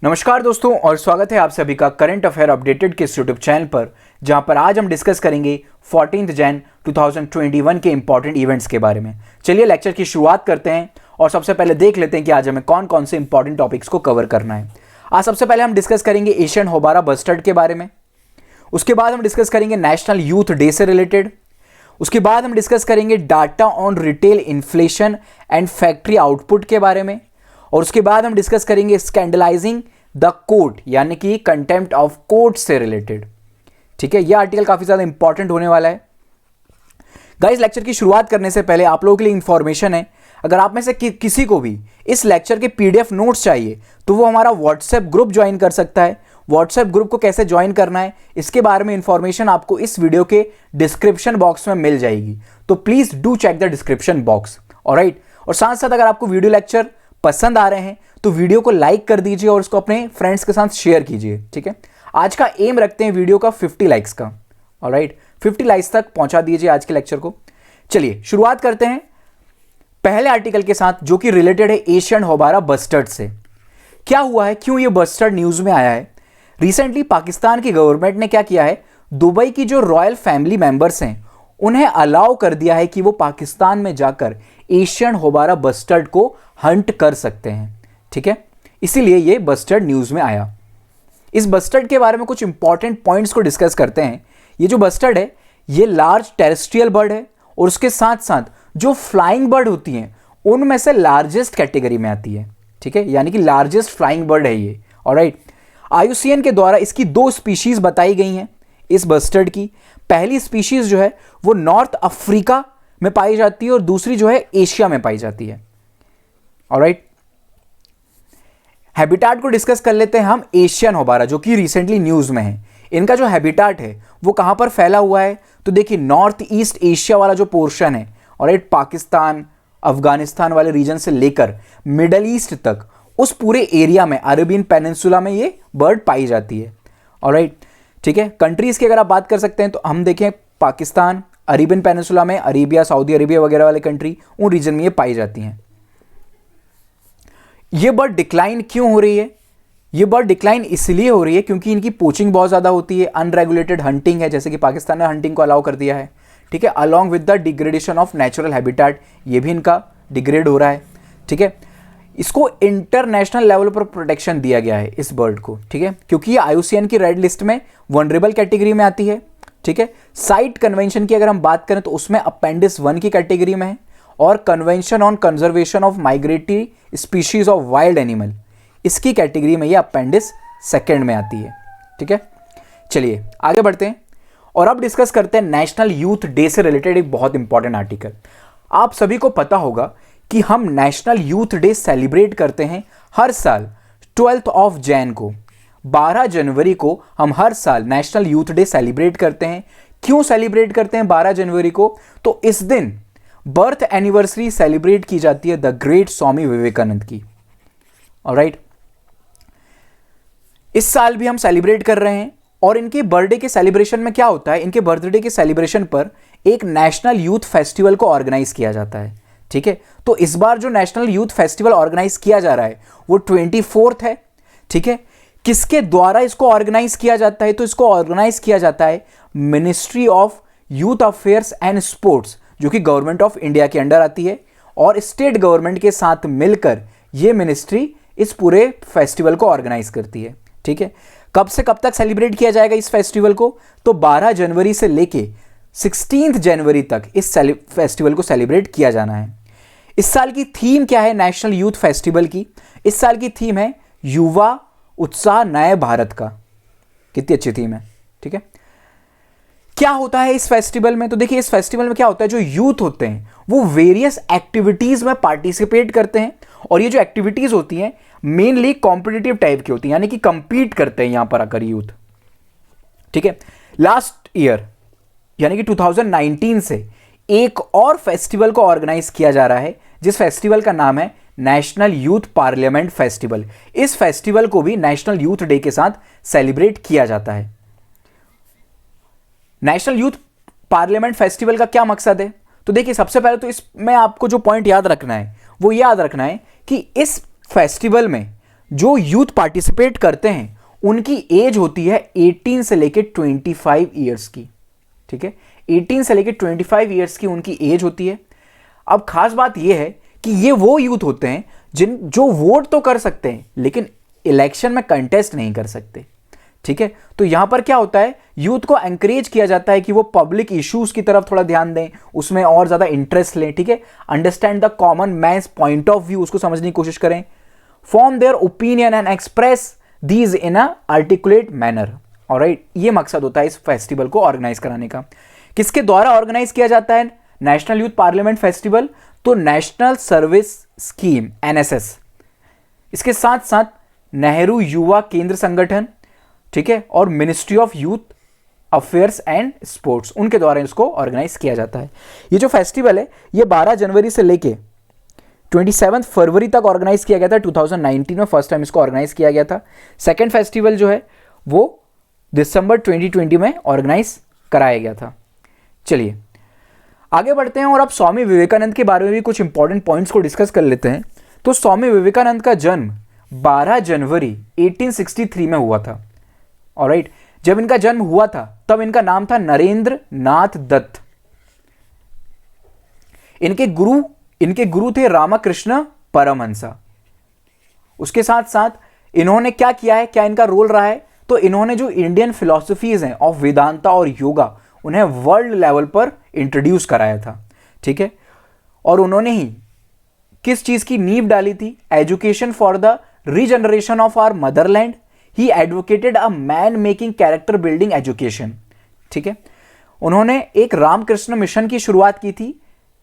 नमस्कार दोस्तों और स्वागत है आप सभी का करंट अफेयर अपडेटेड के यूट्यूब चैनल पर, जहां पर आज हम डिस्कस करेंगे 14 जैन 2021 के इंपॉर्टेंट इवेंट्स के बारे में। चलिए लेक्चर की शुरुआत करते हैं और सबसे पहले देख लेते हैं कि आज हमें कौन कौन से इंपॉर्टेंट टॉपिक्स को कवर करना है। आज सबसे पहले हम डिस्कस करेंगे एशियन होबारा बस्टर्ड के बारे में। उसके बाद हम डिस्कस करेंगे नेशनल यूथ डे से रिलेटेड। उसके बाद हम डिस्कस करेंगे data on retail inflation and factory output के बारे में। और उसके बाद हम डिस्कस करेंगे स्कैंडलाइजिंग द कोर्ट यानी कि कंटेम्प्ट ऑफ कोर्ट से रिलेटेड। ठीक है, यह आर्टिकल काफी ज्यादा इंपॉर्टेंट होने वाला है। गाइस, लेक्चर की शुरुआत करने से पहले आप लोगों के लिए इंफॉर्मेशन है, अगर आप में से किसी को भी इस लेक्चर के पीडीएफ नोट्स चाहिए तो वो हमारा व्हाट्सएप ग्रुप ज्वाइन कर सकता है। व्हाट्सएप ग्रुप को कैसे ज्वाइन करना है इसके बारे में इंफॉर्मेशन आपको इस वीडियो के डिस्क्रिप्शन बॉक्स में मिल जाएगी, तो please do check the description box. Alright, और साथ साथ अगर आपको वीडियो लेक्चर पसंद आ रहे हैं तो वीडियो को लाइक कर दीजिए और उसको अपने फ्रेंड्स के साथ शेयर कीजिए। ठीक है, आज का एम रखते हैं वीडियो का 50 लाइक्स का। ऑलराइट, 50 लाइक्स तक पहुंचा दीजिए आज के लेक्चर को। चलिए शुरुआत करते हैं पहले आर्टिकल के साथ, जो कि रिलेटेड है एशियन होबारा बस्टर्ड से। क्या हुआ है, क्यों ये बस्टर्ड न्यूज में आया है? रिसेंटली पाकिस्तान की गवर्नमेंट ने क्या किया है, दुबई की जो रॉयल फैमिली मेंबर्स हैं उन्हें अलाउ कर दिया है कि वो पाकिस्तान में जाकर एशियन होबारा बस्टर्ड को हंट कर सकते हैं। ठीक है, इसीलिए ये बस्टर्ड न्यूज में आया। इस बस्टर्ड के बारे में कुछ इंपॉर्टेंट पॉइंट्स को डिस्कस करते हैं। ये जो बस्टर्ड है ये लार्ज टेरेस्ट्रियल बर्ड है और उसके साथ साथ जो फ्लाइंग बर्ड होती हैं उनमें से लार्जेस्ट कैटेगरी में आती है। ठीक है, यानी कि लार्जेस्ट फ्लाइंग बर्ड है ये। ऑलराइट, IUCN के द्वारा इसकी 2 स्पीशीज बताई गई हैं इस बस्टर्ड की। पहली स्पीशीज जो है वो नॉर्थ अफ्रीका में पाई जाती है और दूसरी जो है एशिया में पाई जाती है। ऑलराइट, हैबिटाट को डिस्कस कर लेते हैं हम एशियन होबारा, जो कि रिसेंटली न्यूज में है। इनका जो हैबिटाट है वो कहां पर फैला हुआ है, तो देखिए नॉर्थ ईस्ट एशिया वाला जो पोर्शन है, ऑलराइट, पाकिस्तान अफगानिस्तान वाले रीजन से लेकर मिडल ईस्ट तक उस पूरे एरिया में अरेबियन पेनिनसुला में ये बर्ड पाई जाती है। ऑलराइट, ठीक है, कंट्रीज की अगर आप बात कर सकते हैं तो हम देखें पाकिस्तान, अरेबियन पेनिनसुला में अरेबिया, सऊदी अरेबिया वगैरह वाले कंट्री, उन रीजन में ये पाई जाती हैं। ये बर्ड डिक्लाइन क्यों हो रही है? ये बर्ड डिक्लाइन इसलिए हो रही है क्योंकि इनकी पोचिंग बहुत ज़्यादा होती है, अनरेगुलेटेड हंटिंग है, जैसे कि पाकिस्तान ने हंटिंग को अलाउ कर दिया है। ठीक है, along with the degradation of natural habitat, ये भी इनका डिग्रेड हो रहा है। ठीक है, इसको इंटरनेशनल लेवल पर प्रोटेक्शन दिया गया है इस बर्ड को। ठीक है, क्योंकि ये IUCN की रेड लिस्ट में वनरेबल कैटेगरी में आती है। ठीक है, साइट कन्वेंशन की अगर हम बात करें तो उसमें अपेंडिक्स 1 की कैटेगरी में है, और convention on conservation of migratory species of wild animal, इसकी कैटेगरी में ये अपेंडिक्स 2 में आती है। ठीक है, चलिए आगे बढ़ते हैं और अब डिस्कस करते हैं नेशनल यूथ डे से रिलेटेड एक बहुत इंपॉर्टेंट आर्टिकल। आप सभी को पता होगा कि हम नेशनल यूथ डे सेलिब्रेट करते हैं हर साल 12 जैन को। 12 जनवरी को हम हर साल नेशनल यूथ डे सेलिब्रेट करते हैं। क्यों सेलिब्रेट करते हैं 12 जनवरी को? तो इस दिन बर्थ एनिवर्सरी सेलिब्रेट की जाती है द ग्रेट स्वामी विवेकानंद की। ऑलराइट, इस साल भी हम सेलिब्रेट कर रहे हैं और इनके बर्थडे के सेलिब्रेशन में क्या होता है, इनके बर्थडे के सेलिब्रेशन पर एक नेशनल यूथ फेस्टिवल को ऑर्गेनाइज किया जाता है। ठीक है, तो इस बार जो नेशनल यूथ फेस्टिवल ऑर्गेनाइज किया जा रहा है वो 24 है। ठीक है, किसके द्वारा इसको ऑर्गेनाइज किया जाता है? तो इसको ऑर्गेनाइज किया जाता है ministry of youth affairs and sports, जो कि गवर्नमेंट ऑफ इंडिया के अंडर आती है, और स्टेट गवर्नमेंट के साथ मिलकर यह मिनिस्ट्री इस पूरे फेस्टिवल को ऑर्गेनाइज करती है। ठीक है, कब से कब तक सेलिब्रेट किया जाएगा इस फेस्टिवल को? तो 12 जनवरी से लेके 16 जनवरी तक इस फेस्टिवल को सेलिब्रेट किया जाना है। इस साल की थीम क्या है नेशनल यूथ फेस्टिवल की? इस साल की थीम है युवा उत्साह नए भारत का। कितनी अच्छी थीम है। ठीक है, क्या होता है इस फेस्टिवल में? तो देखिए इस फेस्टिवल में क्या होता है, जो यूथ होते हैं वो वेरियस एक्टिविटीज में पार्टिसिपेट करते हैं, और ये जो एक्टिविटीज होती हैं मेनली कॉम्पिटिटिव टाइप की होती हैं, यानी कि कंपीट करते हैं यहां पर आकर यूथ। ठीक है, लास्ट ईयर यानी कि 2019 से एक और फेस्टिवल को ऑर्गेनाइज किया जा रहा है, जिस फेस्टिवल का नाम है नेशनल यूथ पार्लियामेंट फेस्टिवल। इस फेस्टिवल को भी नेशनल यूथ डे के साथ सेलिब्रेट किया जाता है। नेशनल यूथ पार्लियामेंट फेस्टिवल का क्या मकसद है? तो देखिए सबसे पहले तो इसमें आपको जो पॉइंट याद रखना है वो याद रखना है कि इस फेस्टिवल में जो यूथ पार्टिसिपेट करते हैं उनकी एज होती है 18 से लेकर 25 ईयर्स की, ठीक है, 18 से लेकर 25 ईयर्स की उनकी एज होती है। अब खास बात यह है कि ये वो यूथ होते हैं जो वोट तो कर सकते हैं लेकिन इलेक्शन में कंटेस्ट नहीं कर सकते, ठीक है। तो यहां पर क्या होता है, यूथ को एंकरेज किया जाता है कि वो पब्लिक इश्यूज की तरफ थोड़ा ध्यान दें, उसमें और ज्यादा इंटरेस्ट लें, ठीक है। Understand the common man's point of view, उसको समझने की कोशिश करें। Form their opinion and express these in a articulate manner. Alright, ये मकसद होता है इस फेस्टिवल को ऑर्गेनाइज कराने का। किसके द्वारा ऑर्गेनाइज किया जाता है नेशनल यूथ पार्लियामेंट फेस्टिवल? तो नेशनल सर्विस स्कीम एनएसएस, इसके साथ साथ नेहरू युवा केंद्र संगठन, ठीक है, और ministry of youth affairs and sports, उनके द्वारा इसको ऑर्गेनाइज किया जाता है। ये जो फेस्टिवल है ये 12 जनवरी से लेके 27 फरवरी तक ऑर्गेनाइज किया गया था। 2019 में फर्स्ट टाइम इसको ऑर्गेनाइज किया गया था। सेकेंड फेस्टिवल जो है वो दिसंबर 2020 में ऑर्गेनाइज कराया गया था। चलिए आगे बढ़ते हैं और अब स्वामी विवेकानंद के बारे में भी कुछ इंपॉर्टेंट पॉइंट्स को डिस्कस कर लेते हैं। तो स्वामी विवेकानंद का जन्म 12 जनवरी 1863 में हुआ था। ऑलराइट, जब इनका जन्म हुआ था तब इनका नाम था नरेंद्र नाथ दत्त। इनके गुरु थे रामकृष्ण परमहंसा। उसके साथ साथ इन्होंने क्या किया है, क्या इनका रोल रहा है, तो इन्होंने जो इंडियन फिलॉसफीज हैं ऑफ वेदांता और योगा उन्हें वर्ल्ड लेवल पर इंट्रोड्यूस कराया था, ठीक है। और उन्होंने ही किस चीज की नींव डाली थी? Education for the regeneration of our motherland. He advocated a man making character building education, ठीक है। उन्होंने एक रामकृष्ण मिशन की शुरुआत की थी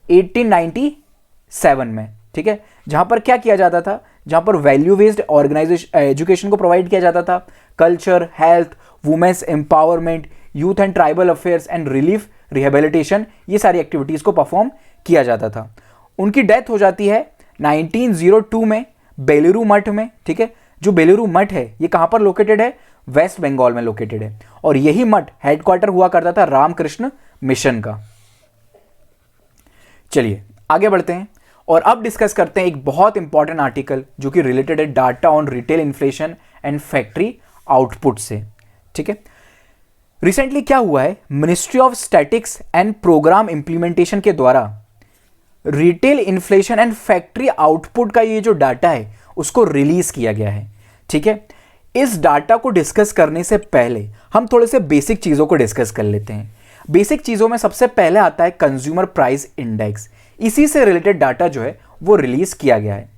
1897 में, ठीक है, जहां पर क्या किया जाता था, जहां पर वैल्यू बेस्ड ऑर्गेनाइजेशन एजुकेशन को प्रोवाइड किया जाता था। Culture, health, women's empowerment, youth and tribal affairs and relief rehabilitation, ये सारी एक्टिविटीज को परफॉर्म किया जाता था। उनकी डेथ हो जाती है 1902 में बेलूरू मठ में, ठीक है। जो बेलूरू मठ है ये कहां पर लोकेटेड है? वेस्ट बंगाल में लोकेटेड है। और यही मठ हेडक्वार्टर हुआ करता था रामकृष्ण मिशन का। चलिए आगे बढ़ते हैं और अब डिस्कस करते हैं एक बहुत इंपॉर्टेंट आर्टिकल जो कि रिलेटेड है data on retail inflation and factory output से, ठीक है। रिसेंटली क्या हुआ है, ministry of statics and programme implementation के द्वारा retail inflation and factory output का ये जो डाटा है उसको रिलीज किया गया है, ठीक है। इस डाटा को डिस्कस करने से पहले हम थोड़े से बेसिक चीजों को डिस्कस कर लेते हैं। बेसिक चीजों में सबसे पहले आता है कंज्यूमर प्राइस इंडेक्स। इसी से रिलेटेड डाटा जो है वो रिलीज किया गया है।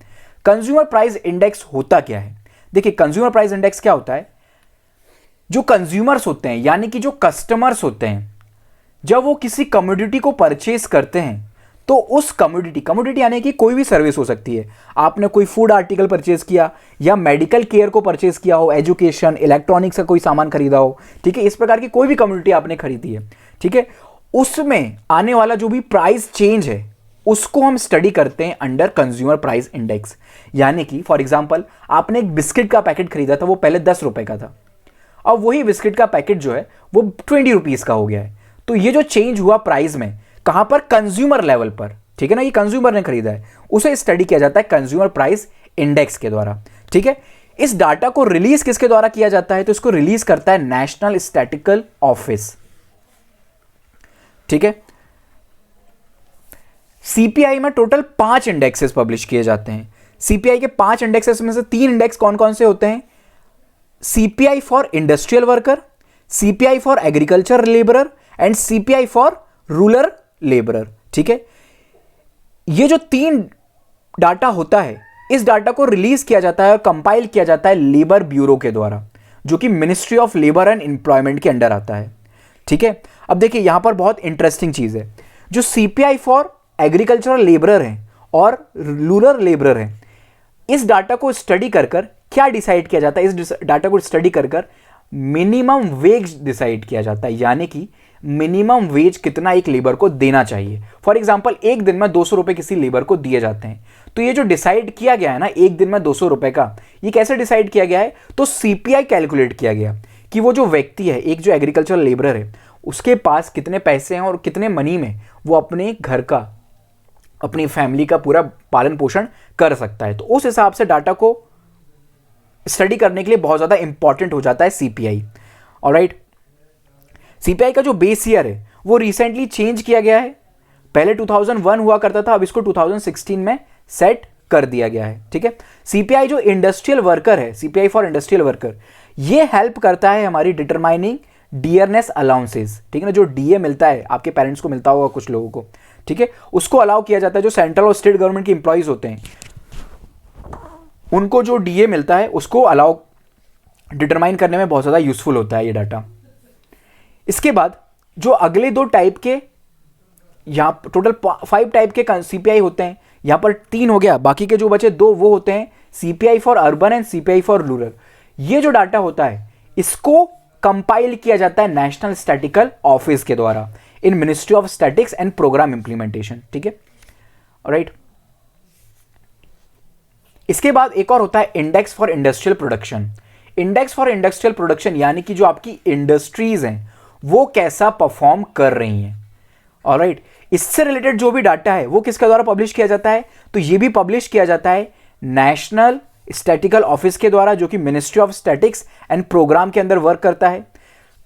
कंज्यूमर प्राइस इंडेक्स होता क्या है? देखिए, कंज्यूमर प्राइस इंडेक्स क्या होता है? जो कंज्यूमर्स होते हैं यानी कि जो कस्टमर्स होते हैं, जब वो किसी कमोडिटी को परचेज करते हैं तो उस कमोडिटी यानी कि कोई भी सर्विस हो सकती है। आपने कोई फूड आर्टिकल परचेज किया या मेडिकल केयर को परचेज किया हो, एजुकेशन, इलेक्ट्रॉनिक्स का कोई सामान खरीदा हो, ठीक है, इस प्रकार की कोई भी कमोडिटी आपने खरीदी है, ठीक है, उसमें आने वाला जो भी प्राइस चेंज है उसको हम स्टडी करते हैं अंडर कंज्यूमर प्राइस इंडेक्स। यानी कि फॉर एग्जांपल आपने एक बिस्किट का पैकेट खरीदा था, वो पहले 10 रुपए का था, अब वही बिस्किट का पैकेट जो है वो 20 रुपीज का हो गया है। तो ये जो चेंज हुआ प्राइस में, कहां पर? कंज्यूमर लेवल पर, ठीक है ना, ये कंज्यूमर ने खरीदा है, उसे स्टडी किया जाता है कंज्यूमर प्राइस इंडेक्स के द्वारा, ठीक है। इस डाटा को रिलीज किसके द्वारा किया जाता है? तो इसको रिलीज करता है नेशनल स्टैटिकल ऑफिस, ठीक है। सीपीआई में टोटल 5 इंडेक्सेस पब्लिश किए जाते हैं। सीपीआई के 5 इंडेक्सेस में से 3 इंडेक्स कौन कौन से होते हैं? CPI for industrial worker, CPI for agriculture labourer and CPI for rural labourer, ठीक है। ये जो 3 डाटा होता है, इस डाटा को रिलीज किया जाता है और कंपाइल किया जाता है लेबर ब्यूरो के द्वारा, जो कि ministry of labour and employment के अंडर आता है, ठीक है। अब देखिए यहां पर बहुत इंटरेस्टिंग चीज है, जो सीपीआई फॉर एग्रीकल्चरल लेबरर है और रूरल लेबरर है, इस डाटा को स्टडी कर क्या डिसाइड किया जाता है? इस डाटा को स्टडी कर मिनिमम वेज डिसाइड किया जाता है, यानी कि मिनिमम वेज कितना एक लेबर को देना चाहिए। फॉर एग्जांपल एक दिन में 200 रुपए किसी लेबर को दिए जाते हैं, तो ये जो डिसाइड किया गया है ना एक दिन में 200 रुपए का, ये कैसे डिसाइड किया गया है? तो सीपीआई कैलकुलेट किया गया कि वो जो व्यक्ति है, एक जो एग्रीकल्चरल लेबरर है, उसके पास कितने पैसे हैं और कितने मनी में वो अपने घर का, अपनी फैमिली का पूरा पालन पोषण कर सकता है। तो उस हिसाब से डाटा को स्टडी करने के लिए बहुत ज़्यादा इंपॉर्टेंट हो जाता है सीपीआई। ऑलराइट, सीपीआई का जो बेस ईयर है वो रिसेंटली चेंज किया गया है। पहले 2001 हुआ करता था, अब इसको 2016 में सेट कर दिया गया है। ठीक है, सीपीआई जो इंडस्ट्रियल वर्कर है, सीपीआई फॉर इंडस्ट्रियल वर्कर, ये हेल्प करता है हमारी डिटरमाइनिंग डियरनेस अलाउंसेस। ठीक है ना, जो डीए मिलता है, आपके पेरेंट्स को मिलता होगा कुछ लोगों को, ठीक है, उसको अलाउ किया जाता है। जो सेंट्रल और स्टेट गवर्नमेंट के इंप्लॉइज होते हैं उनको जो डीए मिलता है उसको अलाउ डिटरमाइन करने में बहुत ज़्यादा यूजफुल होता है ये डाटा। इसके बाद जो अगले दो टाइप के, यहाँ टोटल 5 टाइप के सीपीआई होते हैं, यहाँ पर 3 हो गया, बाकी के जो बचे 2 वो होते हैं CPI for urban and CPI for rural. ये जो डाटा होता है इसको कंपाइल किया जाता है नेशनल स्टैटिकल ऑफिस के द्वारा in ministry of statics and programme implementation. ठीक है, ऑलराइट। इसके बाद एक और होता है index for industrial production. Index for industrial production यानी कि जो आपकी इंडस्ट्रीज हैं वो कैसा परफॉर्म कर रही हैं। ऑलराइट, इससे रिलेटेड जो भी डाटा है वो किसके द्वारा पब्लिश किया जाता है, तो ये भी पब्लिश किया जाता है नेशनल स्टैटिकल ऑफिस के द्वारा, जो कि ministry of statics and programme के अंदर वर्क करता है।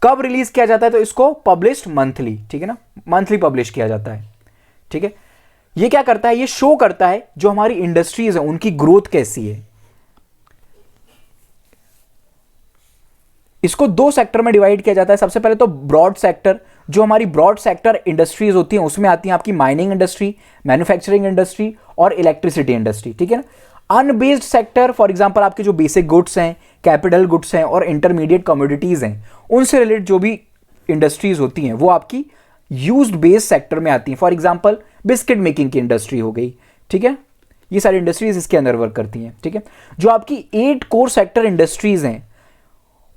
कब रिलीज किया जाता है, तो इसको पब्लिश्ड मंथली, ठीक है ना, मंथली पब्लिश किया जाता है। ठीक है, ये क्या करता है, ये शो करता है जो हमारी इंडस्ट्रीज है उनकी ग्रोथ कैसी है। इसको 2 सेक्टर में डिवाइड किया जाता है। सबसे पहले तो ब्रॉड सेक्टर, जो हमारी ब्रॉड सेक्टर इंडस्ट्रीज होती हैं उसमें आती हैं आपकी माइनिंग इंडस्ट्री, मैन्युफैक्चरिंग इंडस्ट्री और इलेक्ट्रिसिटी इंडस्ट्री। ठीक है ना, अनबेस्ड सेक्टर फॉर एग्जांपल आपके जो बेसिक गुड्स हैं, कैपिटल गुड्स हैं और इंटरमीडिएट कमोडिटीज हैं, उनसे रिलेटेड जो भी इंडस्ट्रीज होती हैं वो आपकी यूज्ड बेस्ड सेक्टर में आती हैं। फॉर एग्जांपल बिस्किट मेकिंग की इंडस्ट्री हो गई। ठीक है, ये सारी इंडस्ट्रीज इसके अंदर वर्क करती हैं। ठीक है, जो आपकी 8 कोर सेक्टर इंडस्ट्रीज हैं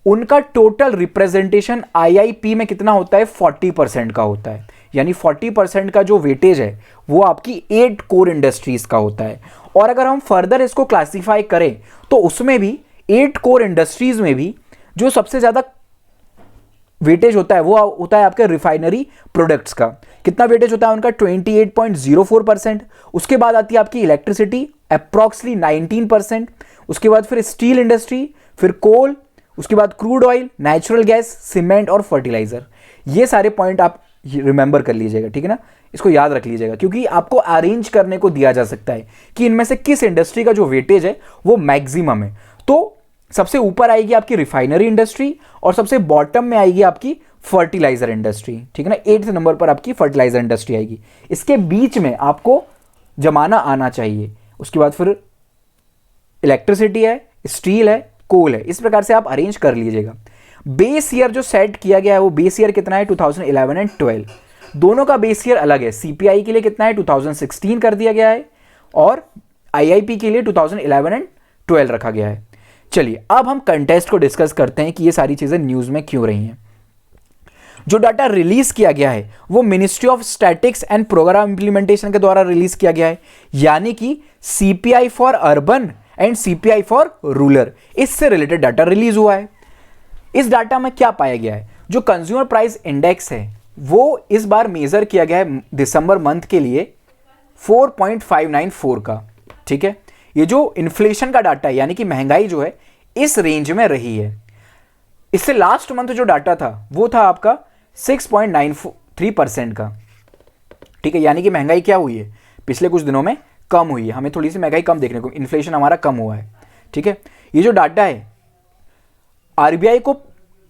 उनका टोटल रिप्रेजेंटेशन आईआईपी में कितना होता है, 40% का होता है। यानी 40% का जो वेटेज है वो आपकी 8 कोर इंडस्ट्रीज का होता है। और अगर हम फर्दर इसको क्लासिफाई करें तो उसमें भी 8 कोर इंडस्ट्रीज में भी जो सबसे ज्यादा वेटेज होता है वो होता है आपके रिफाइनरी प्रोडक्ट्स का। कितना वेटेज होता है उनका, 28.04%। उसके बाद आती है आपकी इलेक्ट्रिसिटी अप्रॉक्सली 19%। उसके बाद फिर स्टील इंडस्ट्री, फिर कोल, उसके बाद crude oil, natural gas, cement और फर्टिलाइजर। ये सारे पॉइंट आप रिमेंबर कर लीजिएगा। ठीक है ना, इसको याद रख लीजिएगा क्योंकि आपको अरेंज करने को दिया जा सकता है कि इनमें से किस इंडस्ट्री का जो वेटेज है वो मैक्सिमम है। तो सबसे ऊपर आएगी आपकी रिफाइनरी इंडस्ट्री और सबसे बॉटम में आएगी आपकी फर्टिलाइजर इंडस्ट्री। ठीक है ना, 8th नंबर पर आपकी फर्टिलाइजर इंडस्ट्री आएगी। इसके बीच में आपको जमाना आना चाहिए। उसके बाद फिर इलेक्ट्रिसिटी है, स्टील है, कोल है। इस प्रकार से आप अरेंज कर लीजिएगा। बेस ईयर जो सेट किया गया है वो बेस ईयर कितना है, 2011 एंड 12। दोनों का बेस ईयर अलग है। सीपीआई के लिए कितना है, 2016 कर दिया गया है और आईआईपी के लिए 2011 एंड 12 रखा गया है। चलिए अब हम कंटेस्ट को डिस्कस करते हैं कि ये सारी चीजें न्यूज में क्यों रही हैं। जो डाटा रिलीज किया गया है वो ministry of statics and programme implementation के द्वारा रिलीज किया गया है, यानी कि CPI for urban and CPI for rural, इससे रिलेटेड डाटा रिलीज हुआ है। इस डाटा में क्या पाया गया है, जो कंज्यूमर प्राइस इंडेक्स है वो इस बार मेजर किया गया है दिसंबर मंथ के लिए 4.594 का। ठीक है, ये जो इन्फ्लेशन का डाटा है यानी कि महंगाई जो है इस रेंज में रही है। इससे लास्ट मंथ जो डाटा था वो था आपका 6.93% का। ठीक है, यानी कि महंगाई क्या हुई है, पिछले कुछ दिनों में कम हुई है। हमें थोड़ी सी महंगाई कम देखने को, इन्फ्लेशन हमारा कम हुआ है। ठीक है, ये जो डाटा है आरबीआई को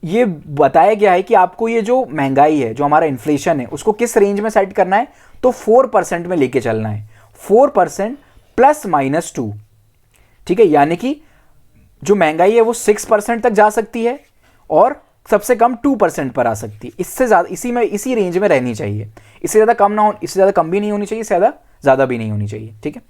ये बताया गया है कि आपको ये जो महंगाई है, जो हमारा इन्फ्लेशन है, उसको किस रेंज में सेट करना है, तो 4% में लेके चलना है। 4% ±2। ठीक है, यानी कि जो महंगाई है वो 6% तक जा सकती है और सबसे कम 2% पर आ सकती है। इससे ज्यादा इसी रेंज में रहनी चाहिए। इससे ज्यादा कम ना हो, इससे ज्यादा कम भी नहीं होनी चाहिए, इससे ज्यादा भी नहीं होनी चाहिए। ठीक है,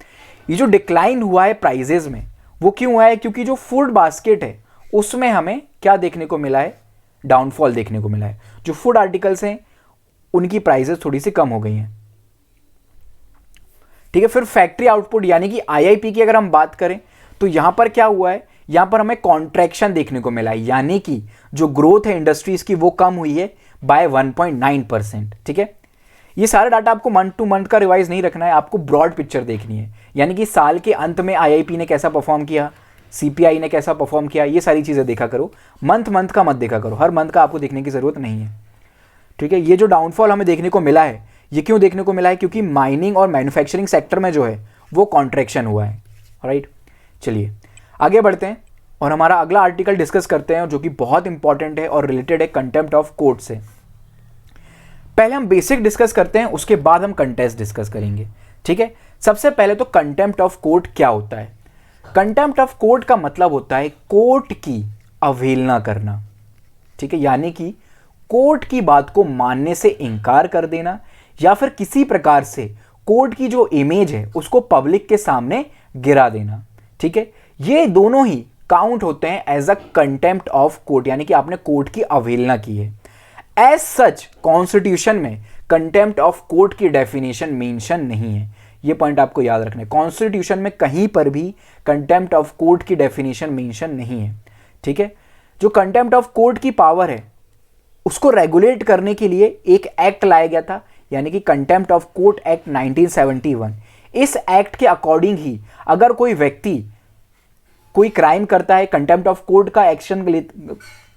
ये जो डिक्लाइन हुआ है प्राइजेज में वो क्यों हुआ है, क्योंकि जो फूड बास्केट है उसमें हमें क्या देखने को मिला है, डाउनफॉल देखने को मिला है। जो फूड आर्टिकल्स हैं उनकी प्राइजेस थोड़ी सी कम हो गई हैं। ठीक है, फिर फैक्ट्री आउटपुट यानी कि आईआईपी की अगर हम बात करें तो यहां पर क्या हुआ है, यहां पर हमें कॉन्ट्रैक्शन देखने को मिला है, यानी कि जो ग्रोथ है इंडस्ट्रीज की वो कम हुई है बाय 1.9%। ठीक है, ये सारा डाटा आपको मंथ टू मंथ का रिवाइज नहीं रखना है, आपको ब्रॉड पिक्चर देखनी है, यानी कि साल के अंत में आईआईपी ने कैसा परफॉर्म किया, CPI ने कैसा परफॉर्म किया, ये सारी चीज़ें देखा करो। मंथ का मत देखा करो, हर मंथ का आपको देखने की ज़रूरत नहीं है, ठीक है। ये जो डाउनफॉल हमें देखने को मिला है, ये क्यों देखने को मिला है, क्योंकि माइनिंग और मैन्युफैक्चरिंग सेक्टर में जो है वो कॉन्ट्रैक्शन हुआ है। राइट, चलिए आगे बढ़ते हैं और हमारा अगला आर्टिकल डिस्कस करते हैं जो कि बहुत इंपॉर्टेंट है और रिलेटेड है कंटेम्प्ट ऑफ कोर्ट से। पहले हम बेसिक डिस्कस करते हैं, उसके बाद हम कंटेस्ट डिस्कस करेंगे, ठीक है। सबसे पहले तो कंटेम्प्ट ऑफ कोर्ट क्या होता है। कंटेम्प्ट ऑफ कोर्ट का मतलब होता है कोर्ट की अवहेलना करना, ठीक है, यानी कि कोर्ट की बात को मानने से इनकार कर देना या फिर किसी प्रकार से कोर्ट की जो इमेज है उसको पब्लिक के सामने गिरा देना, ठीक है। ये दोनों ही काउंट होते हैं as a contempt of court, यानी कि आपने कोर्ट की अवहेलना की है। एज सच कॉन्स्टिट्यूशन में कंटेम्प्ट ऑफ कोर्ट की डेफिनेशन मेंशन नहीं है, ये पॉइंट आपको याद रखना है। कॉन्स्टिट्यूशन में कहीं पर भी कंटेम्प्ट ऑफ कोर्ट की डेफिनेशन मेंशन नहीं है, ठीक है। जो कंटेम्प्ट ऑफ कोर्ट की पावर है उसको रेगुलेट करने के लिए एक एक्ट लाया गया था, यानी कि कंटेम्प्ट ऑफ कोर्ट एक्ट 1971। इस एक्ट के अकॉर्डिंग ही अगर कोई व्यक्ति कोई क्राइम करता है, कंटेम्प्ट ऑफ कोर्ट का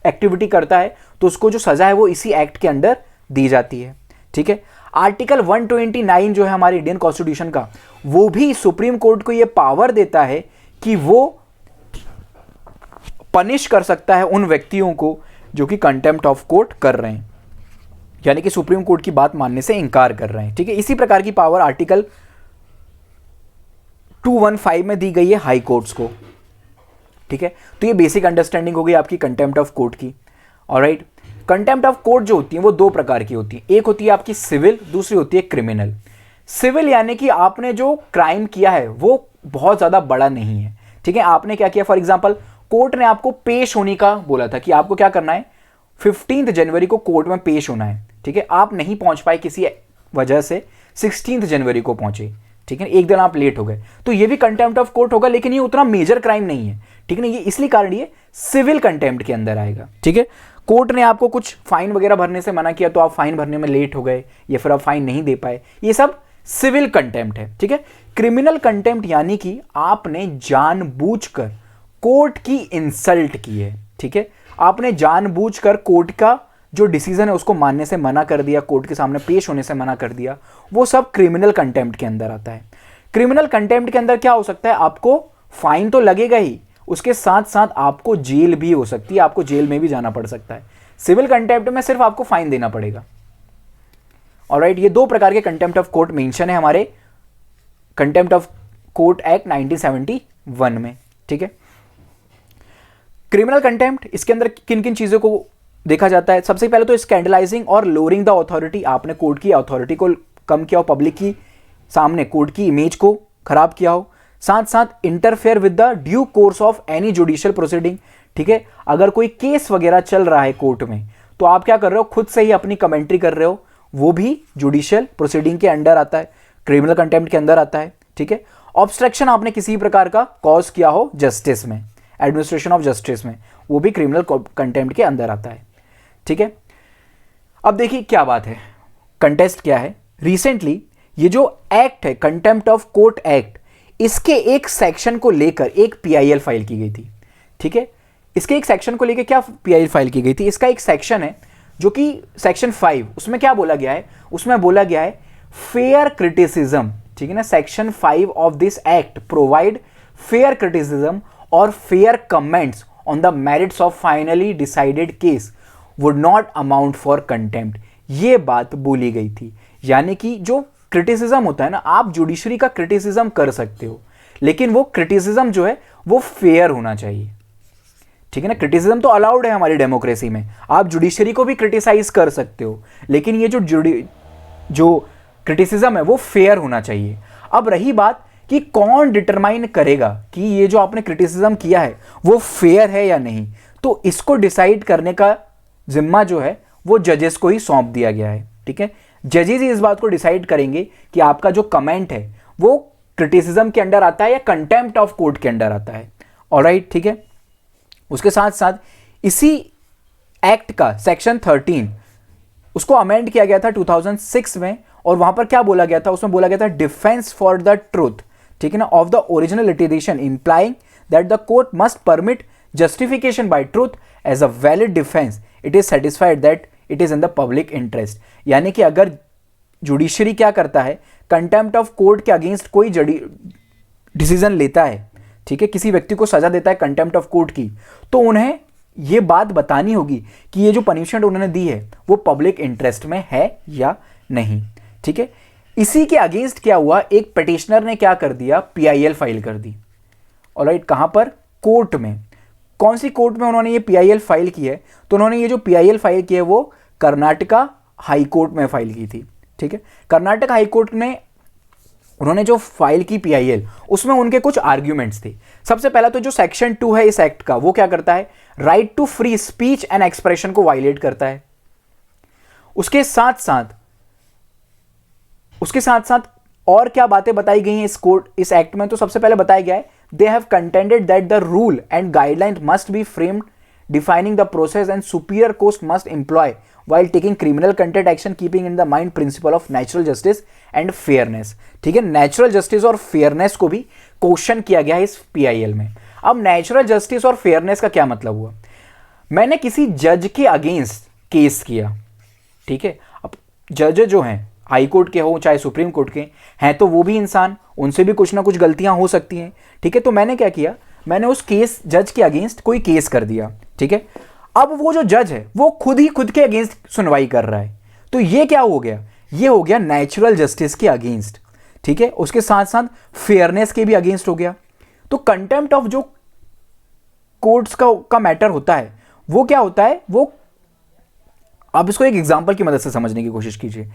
एक्टिविटी करता है, तो उसको जो सजा है वो इसी एक्ट के अंडर दी जाती है, ठीक है। आर्टिकल 129 जो है हमारे इंडियन कॉन्स्टिट्यूशन का, वो भी सुप्रीम कोर्ट को ये पावर देता है कि वो पनिश कर सकता है उन व्यक्तियों को जो कि कंटेम्प्ट ऑफ कोर्ट कर रहे हैं, यानी कि सुप्रीम कोर्ट की बात मानने से इनकार कर रहे हैं, ठीक है। इसी प्रकार की पावर आर्टिकल 215 में दी गई है हाई कोर्ट्स को, ठीक है। तो ये बेसिक अंडरस्टैंडिंग हो गई आपकी कंटेम्प्ट ऑफ कोर्ट की। ऑलराइट, कंटेम्प्ट ऑफ कोर्ट जो होती है वो दो प्रकार की होती है, एक होती है आपकी सिविल, दूसरी होती है क्रिमिनल। सिविल यानी कि आपने जो क्राइम किया है वो बहुत ज़्यादा बड़ा नहीं है, ठीक है। आपने क्या किया, फॉर एग्जाम्पल कोर्ट ने आपको पेश होने का बोला था कि आपको क्या करना है, 15 जनवरी को कोर्ट में पेश होना है, ठीक है। आप नहीं पहुंच पाए किसी वजह से, 16 जनवरी को पहुंचे, ठीक है, एक दिन आप लेट हो गए, तो ये भी कंटेम्प्ट ऑफ कोर्ट होगा, लेकिन ये उतना मेजर क्राइम नहीं है, ठीक है ना। ये इसलिए कारण ये सिविल कंटेम्प्ट के अंदर आएगा, ठीक है। कोर्ट ने आपको कुछ फाइन वगैरह भरने से मना किया तो आप फाइन भरने में लेट हो गए या फिर आप फाइन नहीं दे पाए, ये सब सिविल कंटेम्प्ट है, ठीक है। क्रिमिनल कंटेम्प्ट यानी कि आपने जानबूझकर कोर्ट की इंसल्ट की है, ठीक है। आपने जानबूझकर कोर्ट का जो डिसीजन है उसको मानने से मना कर दिया, कोर्ट के सामने पेश होने से मना कर दिया, वो सब क्रिमिनल कंटेम्प्ट के अंदर आता है। क्रिमिनल कंटेम्प्ट के अंदर क्या हो सकता है, आपको फाइन तो लगेगा ही, उसके साथ साथ आपको जेल भी हो सकती है, आपको जेल में भी जाना पड़ सकता है। सिविल कंटेम्प्ट में सिर्फ आपको फाइन देना पड़ेगा। ऑलराइट, ये दो प्रकार के कंटेम्प्ट ऑफ कोर्ट मेंशन है हमारे कंटेम्प्ट ऑफ कोर्ट एक्ट 1971 में, ठीक है। क्रिमिनल कंटेम्प्ट, इसके अंदर किन किन चीजों को देखा जाता है। सबसे पहले तो स्कैंडलाइजिंग और लोअरिंग द अथॉरिटी, आपने कोर्ट की अथॉरिटी को कम किया हो, पब्लिक की सामने कोर्ट की इमेज को खराब किया हो, साथ साथ interfere with the due course of any judicial proceeding, ठीक है। अगर कोई केस वगैरह चल रहा है कोर्ट में तो आप क्या कर रहे हो, खुद से ही अपनी कमेंट्री कर रहे हो, वो भी जुडिशियल प्रोसीडिंग के अंडर आता है, क्रिमिनल कंटेम्प्ट के अंदर आता है, ठीक है। ऑब्स्ट्रक्शन आपने किसी प्रकार का कॉज किया हो जस्टिस में, एडमिनिस्ट्रेशन ऑफ जस्टिस में, वो भी क्रिमिनल कंटेम्प्ट के अंदर आता है, ठीक है। अब देखिए क्या बात है, कंटेस्ट क्या है। रिसेंटली ये जो एक्ट है कंटेम्प्ट ऑफ कोर्ट एक्ट, इसके एक सेक्शन को लेकर एक पीआईएल फाइल की गई थी, ठीक है। इसके एक सेक्शन को लेकर क्या पीआईएल फाइल की गई थी, इसका एक सेक्शन है जो कि सेक्शन 5, उसमें क्या बोला गया है, उसमें बोला गया है फेयर क्रिटिसिज्म, ठीक है ना। Section 5 of this act provide fair criticism और fair comments on the merits of finally decided case would not amount for contempt, ये बात बोली गई थी। यानी कि जो क्रिटिसिज्म होता है ना, आप जुडिशरी का क्रिटिसिज्म कर सकते हो, लेकिन वो क्रिटिसिज्म जो है वो फेयर होना चाहिए, ठीक है ना। क्रिटिसिज्म तो अलाउड है हमारी डेमोक्रेसी में, आप जुडिशरी को भी क्रिटिसाइज कर सकते हो, लेकिन ये जो क्रिटिसिज्म है वो फेयर होना चाहिए। अब रही बात कि कौन डिटरमाइन करेगा कि ये जो आपने क्रिटिसिज्म किया है वो फेयर है या नहीं, तो इसको डिसाइड करने का जिम्मा जो है वो जजेस को ही सौंप दिया गया है, ठीक है। जजेस ही इस बात को डिसाइड करेंगे कि आपका जो कमेंट है वो क्रिटिसिज्म के अंडर आता है या कंटेम्प्ट ऑफ कोर्ट के अंडर आता है। ऑलराइट, ठीक है। उसके साथ साथ इसी एक्ट का सेक्शन 13 उसको अमेंड किया गया था 2006 में, और वहां पर क्या बोला गया था, उसमें बोला गया था डिफेंस फॉर द ट्रूथ, ठीक है ना, of the original litigation implying that the court must permit justification by truth as a valid defence, it is satisfied that it is in the public interest. यानी कि अगर judiciary क्या करता है, contempt of court के against कोई decision लेता है, ठीक है, किसी व्यक्ति को सजा देता है कंटेम्प्ट ऑफ कोर्ट की, तो उन्हें यह बात बतानी होगी कि ये जो पनिशमेंट उन्होंने दी है वो पब्लिक इंटरेस्ट में है या नहीं। ठीक है, इसी के अगेंस्ट क्या हुआ, एक पिटिशनर ने क्या कर दिया, पीआईएल फाइल कर दी। ऑलराइट, कहां पर, कोर्ट में। कौन सी कोर्ट में उन्होंने ये पीआईएल फाइल की है, तो उन्होंने ये जो पीआईएल फाइल की है वो कर्नाटका हाई कोर्ट में फाइल की थी। ठीक है, कर्नाटक हाई कोर्ट में उन्होंने जो फाइल की पीआईएल, उसमें उनके कुछ आर्ग्यूमेंट्स थे। सबसे पहला तो जो सेक्शन 2 है इस एक्ट का, वो क्या करता है, right to free speech and expression को वायलेट करता है। उसके साथ साथ और क्या बातें बताई गई हैं इस एक्ट में, तो सबसे पहले बताया गया है, they have contended that the rule and guideline must be framed defining the process and superior court must employ while taking criminal contempt action keeping in the mind principle of natural justice and fairness। ठीक है, natural justice और fairness को भी question किया गया है इस PIL में। अब नेचुरल जस्टिस और फेयरनेस का क्या मतलब हुआ, मैंने किसी जज के अगेंस्ट केस किया, ठीक है, अब जज जो हैं हाई कोर्ट के हो चाहे सुप्रीम कोर्ट के हैं, तो वो भी इंसान, उनसे भी कुछ ना कुछ गलतियां हो सकती हैं। ठीक है, तो मैंने क्या किया, मैंने उस केस जज के अगेंस्ट कोई केस कर दिया। ठीक है, अब वो जो जज है वो खुद के अगेंस्ट सुनवाई कर रहा है, तो ये क्या हो गया, ये हो गया नेचुरल जस्टिस के अगेंस्ट। ठीक है, उसके साथ साथ फेयरनेस के भी अगेंस्ट हो गया। तो कंटेम्प्ट ऑफ जो कोर्ट्स का मैटर होता है वो क्या होता है, वो अब इसको एक एग्जांपल की मदद से समझने की कोशिश कीजिए।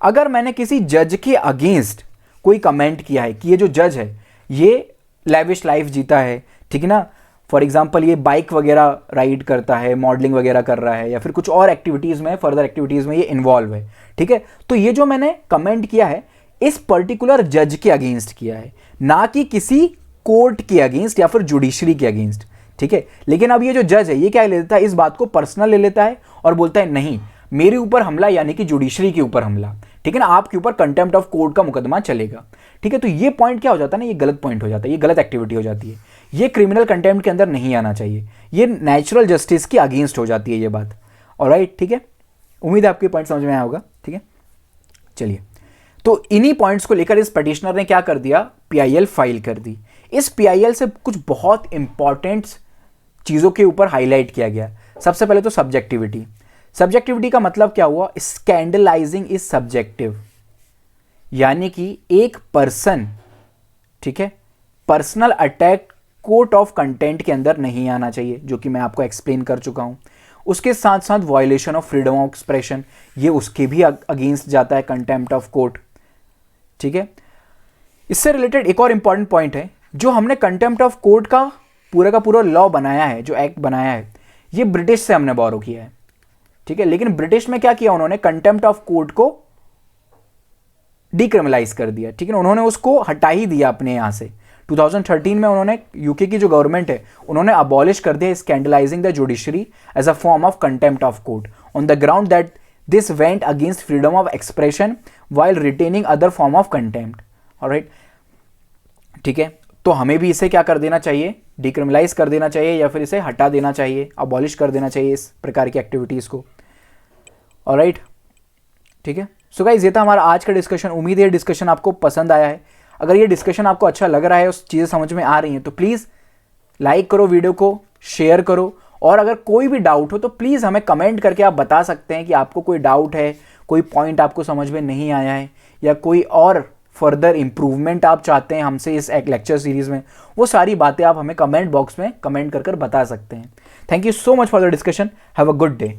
अगर मैंने किसी जज के अगेंस्ट कोई कमेंट किया है कि ये जो जज है ये लैविश लाइफ जीता है, ठीक है ना, फॉर एग्जाम्पल ये बाइक वगैरह राइड करता है, मॉडलिंग वगैरह कर रहा है, या फिर कुछ और एक्टिविटीज़ में, फर्दर एक्टिविटीज़ में ये इन्वॉल्व है। ठीक है, तो ये जो मैंने कमेंट किया है इस पर्टिकुलर जज के अगेंस्ट किया है, ना कि किसी कोर्ट के अगेंस्ट या फिर जुडिशरी के अगेंस्ट। ठीक है, लेकिन अब ये जो जज है ये क्या ले लेता है, इस बात को पर्सनल ले लेता है और बोलता है नहीं, मेरे ऊपर हमला यानी कि जुडिशरी के ऊपर हमला, ठीक है ना, आपके ऊपर कंटेम्प्ट ऑफ कोर्ट का मुकदमा चलेगा। ठीक है, तो ये पॉइंट क्या हो जाता है ना, ये गलत पॉइंट हो जाता है, ये गलत एक्टिविटी हो जाती है, ये क्रिमिनल कंटेम्प्ट के अंदर नहीं आना चाहिए, ये नेचुरल जस्टिस के अगेंस्ट हो जाती है ये बात। ऑलराइट, ठीक है, उम्मीद है आपके पॉइंट समझ में आया होगा। ठीक है, चलिए, तो इन्हीं पॉइंट्स को लेकर इस पिटिशनर ने क्या कर दिया, पीआईएल फाइल कर दी। इस पीआईएल से कुछ बहुत इंपॉर्टेंट चीज़ों के ऊपर हाईलाइट किया गया। सबसे पहले तो सब्जेक्टिविटी का मतलब क्या हुआ, स्कैंडलाइजिंग इज सब्जेक्टिव, यानी कि एक पर्सन, ठीक है, personal attack court of content के अंदर नहीं आना चाहिए, जो कि मैं आपको एक्सप्लेन कर चुका हूं। उसके साथ साथ violation of freedom of expression, ये उसके भी अगेंस्ट जाता है कंटेम्प्ट ऑफ कोर्ट। ठीक है, इससे रिलेटेड एक और इंपॉर्टेंट पॉइंट है, जो हमने कंटेम्प्ट ऑफ कोर्ट का पूरा लॉ बनाया है, जो एक्ट बनाया है, ये ब्रिटिश से हमने बोरो किया है। ठीक है, लेकिन ब्रिटिश में क्या किया उन्होंने, कंटेम्प्ट ऑफ कोर्ट को डिक्रिमिनलाइज कर दिया। ठीक है, उन्होंने उसको हटा ही दिया अपने यहां से। 2013 में उन्होंने, यूके की जो गवर्नमेंट है, उन्होंने अबॉलिश कर दिया scandalising the judiciary as a form of contempt of court on the ground that this went against freedom of expression while retaining other form of contempt. Alright, ठीक है, तो हमें भी इसे क्या कर देना चाहिए, डिक्रिमिनलाइज कर देना चाहिए, या फिर इसे हटा देना चाहिए, अबॉलिश कर देना चाहिए इस प्रकार की एक्टिविटीज़ को। ऑलराइट, ठीक है, सो गाइस, ये था हमारा आज का डिस्कशन। उम्मीद है डिस्कशन आपको पसंद आया है। अगर ये डिस्कशन आपको अच्छा लग रहा है, उस चीज़ें समझ में आ रही हैं, तो प्लीज़ लाइक करो वीडियो को, शेयर करो, और अगर कोई भी डाउट हो तो प्लीज़ हमें कमेंट करके आप बता सकते हैं कि आपको कोई डाउट है, कोई पॉइंट आपको समझ में नहीं आया है, या कोई और फर्दर इंप्रूवमेंट आप चाहते हैं हमसे इस एक लेक्चर सीरीज़ में, वो सारी बातें आप हमें कमेंट बॉक्स में कमेंट कर बता सकते हैं। Thank you so much for the discussion. Have a good day.